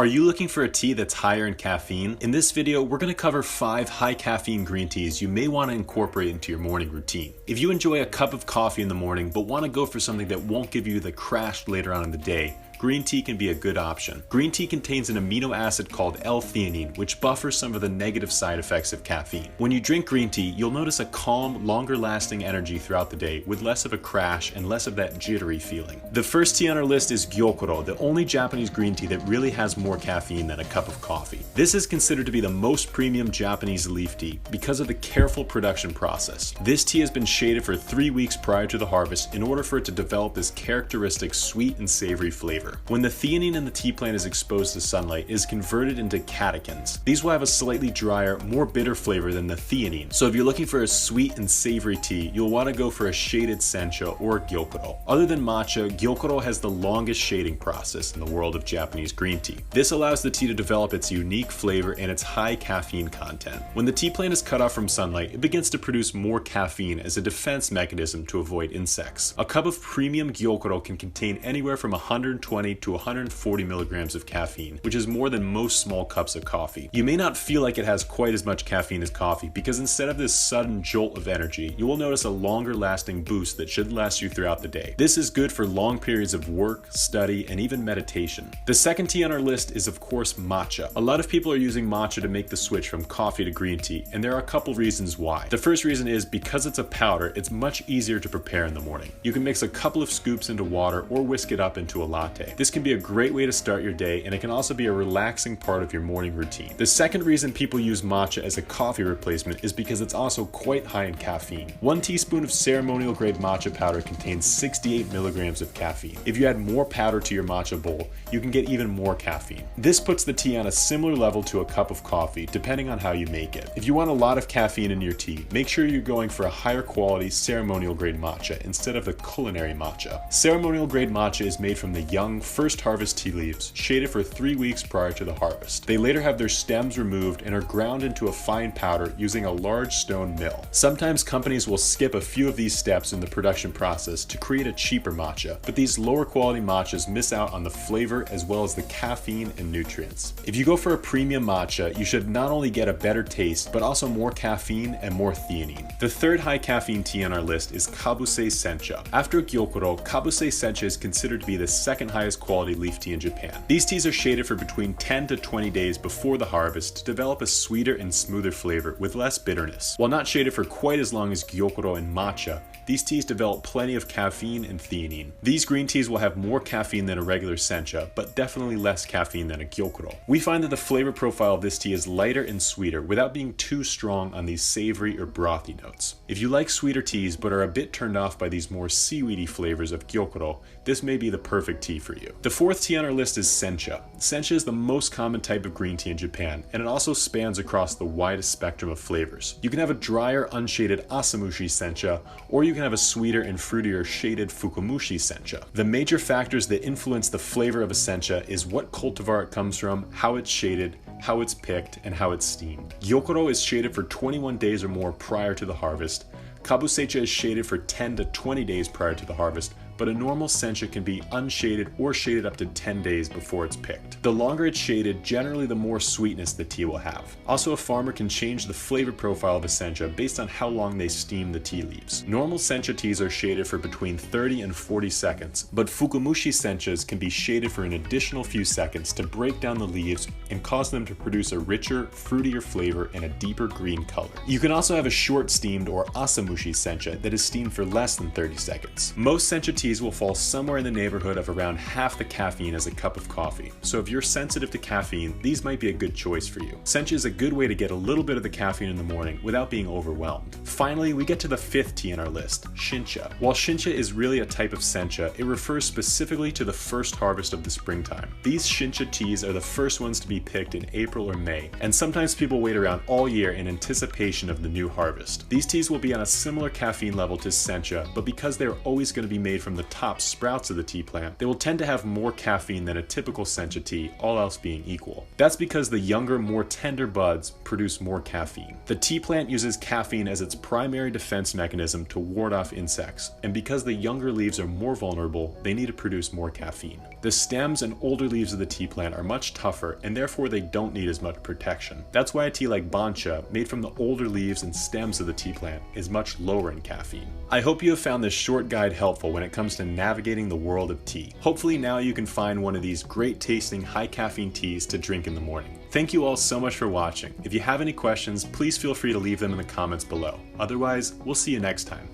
Are you looking for a tea that's higher in caffeine? In this video, we're going to cover 5 high caffeine green teas you may want to incorporate into your morning routine. If you enjoy a cup of coffee in the morning but want to go for something that won't give you the crash later on in the day, green tea can be a good option. Green tea contains an amino acid called L-theanine, which buffers some of the negative side effects of caffeine. When you drink green tea, you'll notice a calm, longer-lasting energy throughout the day with less of a crash and less of that jittery feeling. The first tea on our list is Gyokuro, the only Japanese green tea that really has more caffeine than a cup of coffee. This is considered to be the most premium Japanese leaf tea because of the careful production process. This tea has been shaded for 3 weeks prior to the harvest in order for it to develop this characteristic sweet and savory flavor. When the theanine in the tea plant is exposed to sunlight, it is converted into catechins. These will have a slightly drier, more bitter flavor than the theanine. So if you're looking for a sweet and savory tea, you'll want to go for a shaded Sencha or Gyokuro. Other than matcha, Gyokuro has the longest shading process in the world of Japanese green tea. This allows the tea to develop its unique flavor and its high caffeine content. When the tea plant is cut off from sunlight, it begins to produce more caffeine as a defense mechanism to avoid insects. A cup of premium Gyokuro can contain anywhere from 120 to 140 milligrams of caffeine, which is more than most small cups of coffee. You may not feel like it has quite as much caffeine as coffee because instead of this sudden jolt of energy, you will notice a longer lasting boost that should last you throughout the day. This is good for long periods of work, study, and even meditation. The second tea on our list is of course matcha. A lot of people are using matcha to make the switch from coffee to green tea, and there are a couple reasons why. The first reason is because it's a powder, it's much easier to prepare in the morning. You can mix a couple of scoops into water or whisk it up into a latte. This can be a great way to start your day, and it can also be a relaxing part of your morning routine. The second reason people use matcha as a coffee replacement is because it's also quite high in caffeine. 1 teaspoon of ceremonial grade matcha powder contains 68 milligrams of caffeine. If you add more powder to your matcha bowl, you can get even more caffeine. This puts the tea on a similar level to a cup of coffee, depending on how you make it. If you want a lot of caffeine in your tea, make sure you're going for a higher quality ceremonial grade matcha instead of the culinary matcha. Ceremonial grade matcha is made from the young, first harvest tea leaves, shaded for 3 weeks prior to the harvest. They later have their stems removed and are ground into a fine powder using a large stone mill. Sometimes companies will skip a few of these steps in the production process to create a cheaper matcha, but these lower quality matchas miss out on the flavor as well as the caffeine and nutrients. If you go for a premium matcha, you should not only get a better taste, but also more caffeine and more theanine. The third high caffeine tea on our list is Kabuse Sencha. After Gyokuro, Kabuse Sencha is considered to be the second highest quality leaf tea in Japan. These teas are shaded for between 10 to 20 days before the harvest to develop a sweeter and smoother flavor with less bitterness. While not shaded for quite as long as Gyokuro and matcha, these teas develop plenty of caffeine and theanine. These green teas will have more caffeine than a regular Sencha, but definitely less caffeine than a Gyokuro. We find that the flavor profile of this tea is lighter and sweeter without being too strong on these savory or brothy notes. If you like sweeter teas but are a bit turned off by these more seaweedy flavors of Gyokuro, this may be the perfect tea for you. The fourth tea on our list is Sencha. Sencha is the most common type of green tea in Japan, and it also spans across the widest spectrum of flavors. You can have a drier, unshaded Asamushi Sencha, or you can have a sweeter and fruitier shaded Fukumushi Sencha. The major factors that influence the flavor of a Sencha is what cultivar it comes from, how it's shaded, how it's picked, and how it's steamed. Gyokuro is shaded for 21 days or more prior to the harvest. Kabuse is shaded for 10 to 20 days prior to the harvest, but a normal Sencha can be unshaded or shaded up to 10 days before it's picked. The longer it's shaded, generally the more sweetness the tea will have. Also, a farmer can change the flavor profile of a Sencha based on how long they steam the tea leaves. Normal Sencha teas are shaded for between 30 and 40 seconds, but Fukumushi Senchas can be shaded for an additional few seconds to break down the leaves and cause them to produce a richer, fruitier flavor and a deeper green color. You can also have a short steamed or Asamushi Sencha that is steamed for less than 30 seconds. Most Sencha teas will fall somewhere in the neighborhood of around half the caffeine as a cup of coffee, so if you're sensitive to caffeine, these might be a good choice for you. Sencha is a good way to get a little bit of the caffeine in the morning without being overwhelmed. Finally, we get to the fifth tea on our list, Shincha. While Shincha is really a type of Sencha, it refers specifically to the first harvest of the springtime. These Shincha teas are the first ones to be picked in April or May, and sometimes people wait around all year in anticipation of the new harvest. These teas will be on a similar caffeine level to Sencha, but because they're always going to be made from the top sprouts of the tea plant, they will tend to have more caffeine than a typical Sencha tea, all else being equal. That's because the younger, more tender buds produce more caffeine. The tea plant uses caffeine as its primary defense mechanism to ward off insects, and because the younger leaves are more vulnerable, they need to produce more caffeine. The stems and older leaves of the tea plant are much tougher, and therefore they don't need as much protection. That's why a tea like bancha, made from the older leaves and stems of the tea plant, is much lower in caffeine. I hope you have found this short guide helpful when it comes to navigating the world of tea. Hopefully now you can find one of these great tasting high caffeine teas to drink in the morning. Thank you all so much for watching. If you have any questions, please feel free to leave them in the comments below. Otherwise, we'll see you next time.